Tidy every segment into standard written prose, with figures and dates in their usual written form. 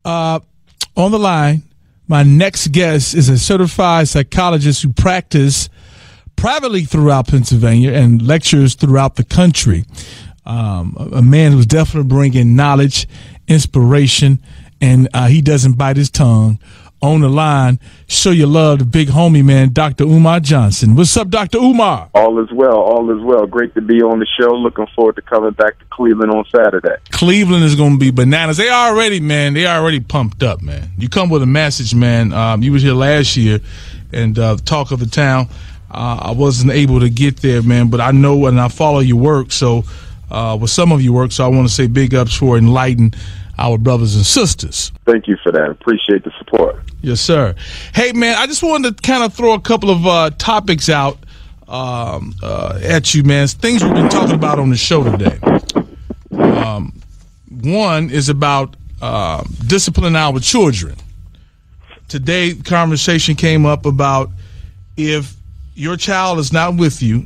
On the line, my next guest is a certified psychologist who practices privately throughout Pennsylvania and lectures throughout the country. A man who's definitely bringing knowledge, inspiration, and he doesn't bite his tongue. On the line, show your love to big homie, man, Dr. Umar Johnson. What's up, Dr. Umar? All is well, all is well. Great to be on the show. Looking forward to coming back to Cleveland on Saturday. Cleveland is going to be bananas. They already pumped up, man. You come with a message, man. You was here last year, and talk of the town. I wasn't able to get there, man, but I know and I follow your work, so with some of your work, so I want to say big ups for enlightening our brothers and sisters. Thank you for that. Appreciate the support. Yes, sir. Hey, man, I just wanted to kind of throw a couple of topics out at you, man. Things we've been talking about on the show today. One is about disciplining our children. Today, conversation came up about if your child is not with you,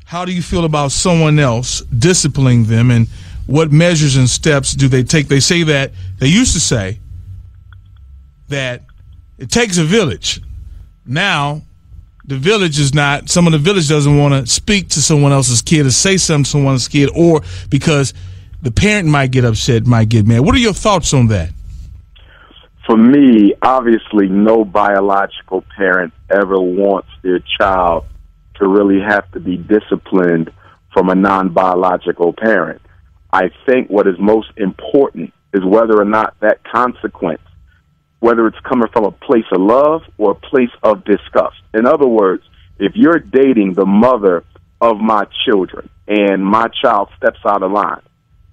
how do you feel about someone else disciplining them, and what measures and steps do they take? They say that, they used to say that it takes a village. Now, the village is not, some of the village doesn't want to speak to someone else's kid or say something to someone else's kid, or because the parent might get upset, might get mad. What are your thoughts on that? For me, obviously, no biological parent ever wants their child to really have to be disciplined from a non-biological parent. I think what is most important is whether or not that consequence, whether it's coming from a place of love or a place of disgust. In other words, if you're dating the mother of my children and my child steps out of line,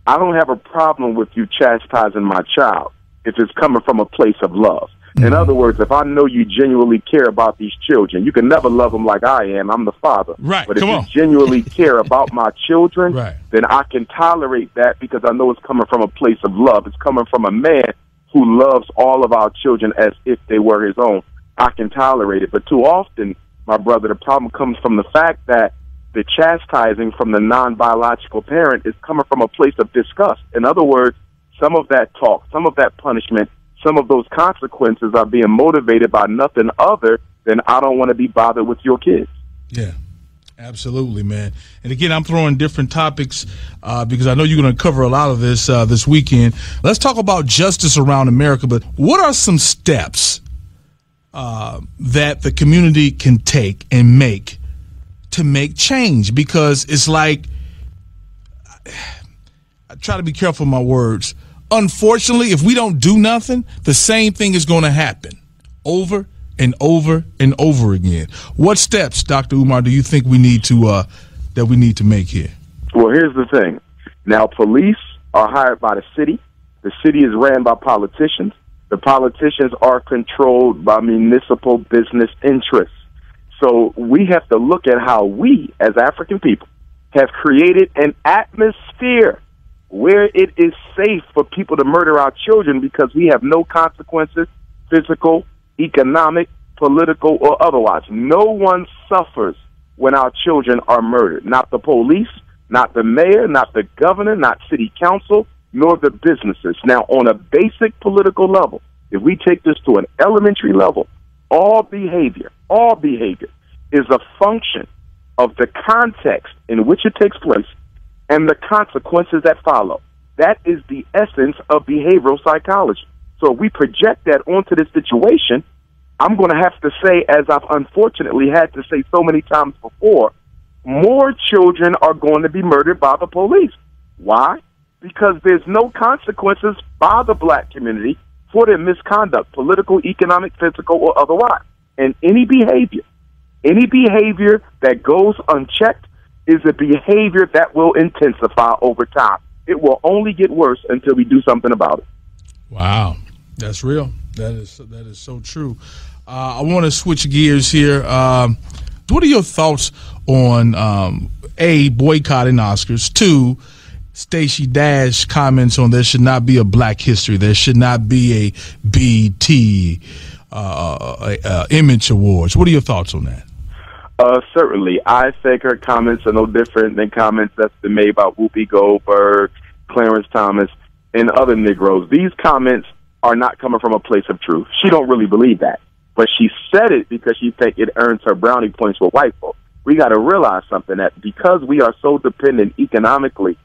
I don't have a problem with you chastising my child if it's coming from a place of love. In other words, if I know you genuinely care about these children, you can never love them like I am. I'm the father. Right. But if you genuinely care about my children, then I can tolerate that because I know it's coming from a place of love. It's coming from a man who loves all of our children as if they were his own. I can tolerate it. But too often, my brother, the problem comes from the fact that the chastising from the non-biological parent is coming from a place of disgust. In other words, some of that talk, some of that punishment, some of those consequences are being motivated by nothing other than I don't want to be bothered with your kids. Yeah, absolutely, man. And again, I'm throwing different topics because I know you're going to cover a lot of this this weekend. Let's talk about justice around America, but what are some steps that the community can take and make to make change? Because it's like, I try to be careful with my words. Unfortunately, if we don't do nothing, the same thing is going to happen over and over and over again. What steps, Dr. Umar, do you think we need to make here? Well, here's the thing. Now, police are hired by the city. The city is ran by politicians. The politicians are controlled by municipal business interests. So we have to look at how we, as African people, have created an atmosphere where it is safe for people to murder our children because we have no consequences, physical, economic, political, or otherwise. No one suffers when our children are murdered. Not the police, not the mayor, not the governor, not city council, nor the businesses. Now, on a basic political level, if we take this to an elementary level, all behavior is a function of the context in which it takes place and the consequences that follow. That is the essence of behavioral psychology. So if we project that onto this situation, I'm going to have to say, as I've unfortunately had to say so many times before, more children are going to be murdered by the police. Why? Because there's no consequences by the black community for their misconduct, political, economic, physical, or otherwise. And any behavior that goes unchecked is a behavior that will intensify over time. It will only get worse until we do something about it. Wow, that's real. That is so true. I want to switch gears here. What are your thoughts on A, boycotting Oscars? 2, Stacey Dash comments on there should not be a Black History. There should not be a BT Image Awards. What are your thoughts on that? Certainly. I think her comments are no different than comments that's been made by Whoopi Goldberg, Clarence Thomas, and other Negroes. These comments are not coming from a place of truth. She don't really believe that. But she said it because she think it earns her brownie points with white folk. We got to realize something, that because we are so dependent economically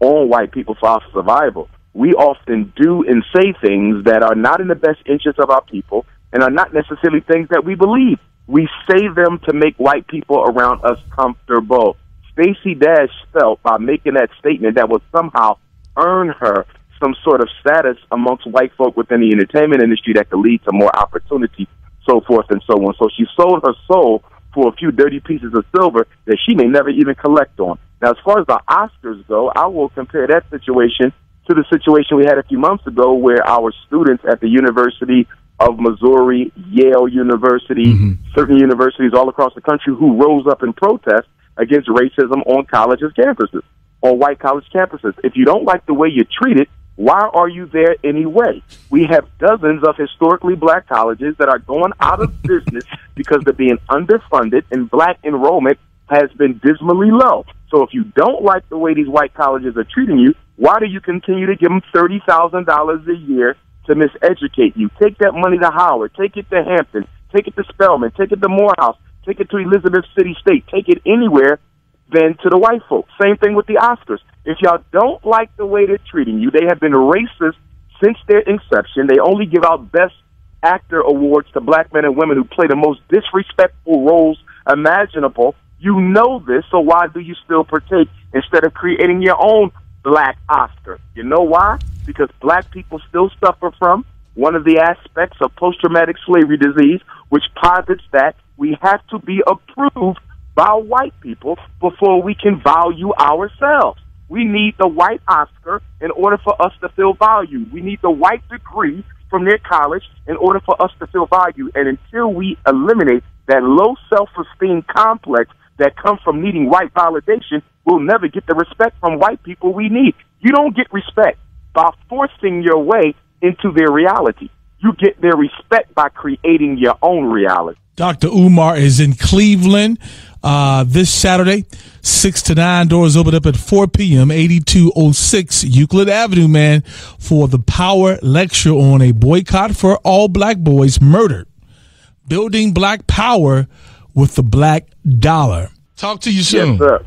on white people for our survival, we often do and say things that are not in the best interest of our people and are not necessarily things that we believe. We say them to make white people around us comfortable. Stacey Dash felt by making that statement that would somehow earn her some sort of status amongst white folk within the entertainment industry that could lead to more opportunity, so forth and so on. So she sold her soul for a few dirty pieces of silver that she may never even collect on. Now, as far as the Oscars go, I will compare that situation to the situation we had a few months ago where our students at the University of Missouri, Yale University, certain universities all across the country who rose up in protest against racism on colleges' campuses, on white college campuses. If you don't like the way you're treated, why are you there anyway? We have dozens of historically black colleges that are going out of business because they're being underfunded and black enrollment has been dismally low. So if you don't like the way these white colleges are treating you, why do you continue to give them $30,000 a year to miseducate you? Take that money to Howard, take it to Hampton, take it to Spelman, take it to Morehouse, take it to Elizabeth City State, take it anywhere than to the white folks. Same thing with the Oscars. If y'all don't like the way they're treating you, they have been racist since their inception. They only give out Best Actor awards to black men and women who play the most disrespectful roles imaginable. You know this, so why do you still partake instead of creating your own black Oscar? You know why? Because black people still suffer from one of the aspects of post-traumatic slavery disease, which posits that we have to be approved by white people before we can value ourselves. We need the white Oscar in order for us to feel valued. We need the white degree from their college in order for us to feel valued. And until we eliminate that low self-esteem complex that comes from needing white validation, we'll never get the respect from white people we need. You don't get respect by forcing your way into their reality. You get their respect by creating your own reality. Dr. Umar is in Cleveland this Saturday, 6 to 9. Doors open up at 4 p.m., 8206 Euclid Avenue, man, for the Power Lecture on a boycott for all black boys murdered. Building black power with the black dollar. Talk to you soon. Yes, sir.